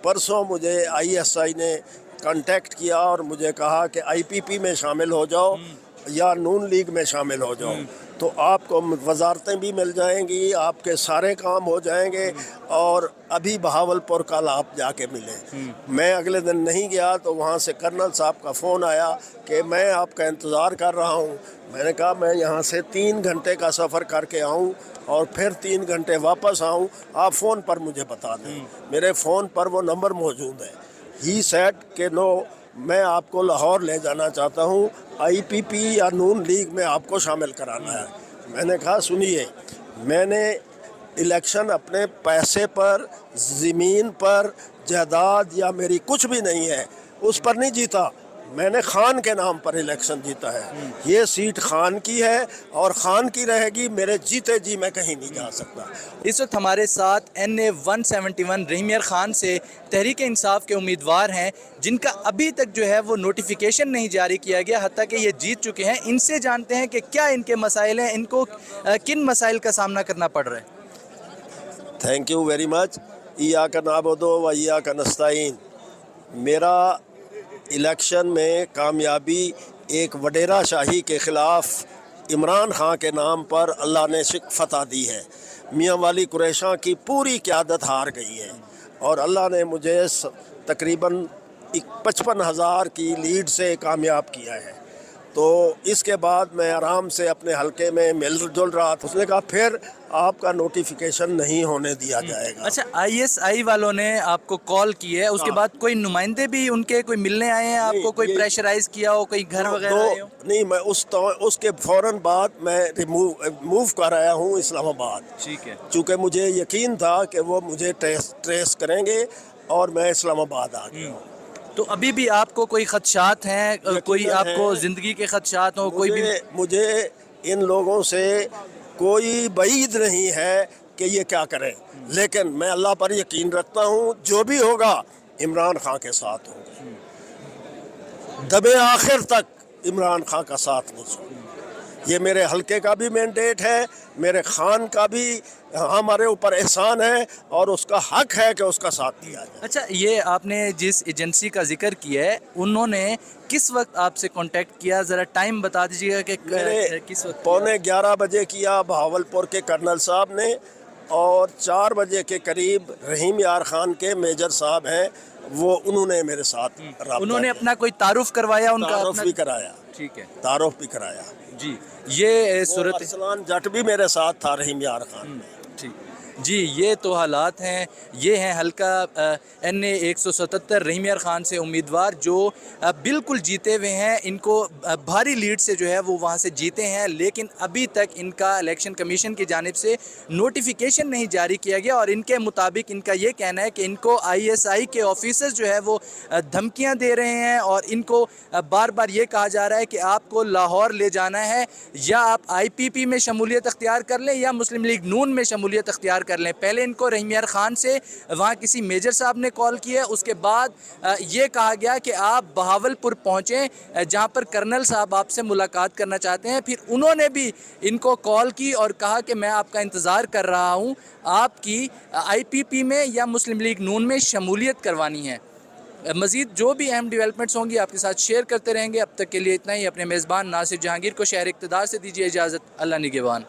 परसों मुझे ISI ने कांटेक्ट किया और मुझे कहा कि IPP में शामिल हो जाओ या नून लीग में शामिल हो जाओ, तो आपको वजारतें भी मिल जाएंगी, आपके सारे काम हो जाएंगे। और अभी बहावलपुर कल आप जाके मिले। मैं अगले दिन नहीं गया तो वहाँ से कर्नल साहब का फ़ोन आया कि मैं आपका इंतज़ार कर रहा हूँ। मैंने कहा मैं यहाँ से 3 घंटे का सफ़र करके आऊँ और फिर 3 घंटे वापस आऊँ, आप फ़ोन पर मुझे बता दें। मेरे फ़ोन पर वो नंबर मौजूद है। ही सेड कि नो, मैं आपको लाहौर ले जाना चाहता हूँ, IPP या नून लीग में आपको शामिल कराना है। मैंने कहा सुनिए, मैंने इलेक्शन अपने पैसे पर, ज़मीन पर, जायदाद या मेरी कुछ भी नहीं है उस पर नहीं जीता, मैंने खान के नाम पर इलेक्शन जीता है। ये सीट खान की है और खान की रहेगी, मेरे जीते जी मैं कहीं नहीं जा सकता। इस वक्त हमारे साथ NA 171 रहीम यार खान से तहरीक इंसाफ के उम्मीदवार हैं, जिनका अभी तक जो है वो नोटिफिकेशन नहीं जारी किया गया, हत्ता कि ये जीत चुके हैं। इनसे जानते हैं कि क्या इनके मसाइल हैं, इनको किन मसाइल का सामना करना पड़ रहा है। Thank you very much. इय्याका नअबुदु व इय्याका नस्तईन। मेरा इलेक्शन में कामयाबी एक वडेरा शाही के ख़िलाफ़ इमरान खां के नाम पर अल्लाह ने फतह दी है। मियाँ वाली कुरैशा की पूरी क़यादत हार गई है और अल्लाह ने मुझे तकरीबन 55,000 की लीड से कामयाब किया है। तो इसके बाद मैं आराम से अपने हलके में मिल जुल रहा था। उसने कहा फिर आपका नोटिफिकेशन नहीं होने दिया जाएगा। अच्छा, ISI वालों ने आपको कॉल की है, उसके बाद कोई नुमाइंदे भी उनके कोई मिलने आए हैं आपको, कोई प्रेशराइज किया हो, कोई घर वगैरह आए हो? नहीं, मैं उसके फ़ौरन बाद मैं मूव कर आया हूँ इस्लामाबाद। ठीक है। चूँकि मुझे यकीन था कि वो मुझे ट्रेस करेंगे और मैं इस्लामाबाद आ गया हूँ। तो अभी भी आपको कोई खदशात हैं, कोई आपको ज़िंदगी के खदशात हो? कोई भी मुझे इन लोगों से कोई बईद नहीं है कि ये क्या करें, लेकिन मैं अल्लाह पर यकीन रखता हूँ, जो भी होगा इमरान खां के साथ होगा, दबे आखिर तक इमरान खां का साथ नहीं छोड़ूंगा। ये मेरे हलके का भी मैंडेट है, मेरे खान का भी हमारे ऊपर एहसान है और उसका हक है कि उसका साथ दिया जाए। अच्छा, ये आपने जिस एजेंसी का जिक्र किया है, उन्होंने किस वक्त आपसे कांटेक्ट किया, ज़रा टाइम बता दीजिएगा कि किस वक्त? 11:15 बजे किया भावलपुर के कर्नल साहब ने, और 4 बजे के करीब रहीम यार खान के मेजर साहब हैं, वो उन्होंने मेरे साथ राब्ता उन्होंने किया। अपना कोई तारुफ करवाया? उनका तारुफ भी कराया। ठीक है, तारुफ भी कराया जी। ये सूरत अरसलान जट भी मेरे साथ था रहीम यार खान। ठीक जी, ये तो हालात हैं। ये हैं हल्का NA 177 रहीम यार खान से उम्मीदवार, जो बिल्कुल जीते हुए हैं। इनको भारी लीड से जो है वो वहाँ से जीते हैं, लेकिन अभी तक इनका इलेक्शन कमीशन की जानिब से नोटिफिकेशन नहीं जारी किया गया। और इनके मुताबिक इनका ये कहना है कि इनको ISI के ऑफिसर्स जो है वो धमकियाँ दे रहे हैं और इनको बार बार ये कहा जा रहा है कि आपको लाहौर ले जाना है, या आप IPP में शमूलियत अख्तियार कर लें या मुस्लिम लीग नून में शमूलियत अख्तियार कर लें। पहले इनको रहीम यार खान से वहाँ किसी मेजर साहब ने कॉल की है, उसके बाद ये कहा गया कि आप बहावलपुर पहुँचें जहाँ पर कर्नल साहब आपसे मुलाकात करना चाहते हैं। फिर उन्होंने भी इनको कॉल की और कहा कि मैं आपका इंतज़ार कर रहा हूँ, आपकी IPP में या मुस्लिम लीग नून में शमूलियत करवानी है। मज़ीद जो भी अहम डेवलपमेंट्स होंगी आपके साथ शेयर करते रहेंगे। अब तक के लिए इतना ही। अपने मेज़बान नासिर जहांगीर को शहर इक़्तिदार से दीजिए इजाज़त। अल्लाह निगहबान।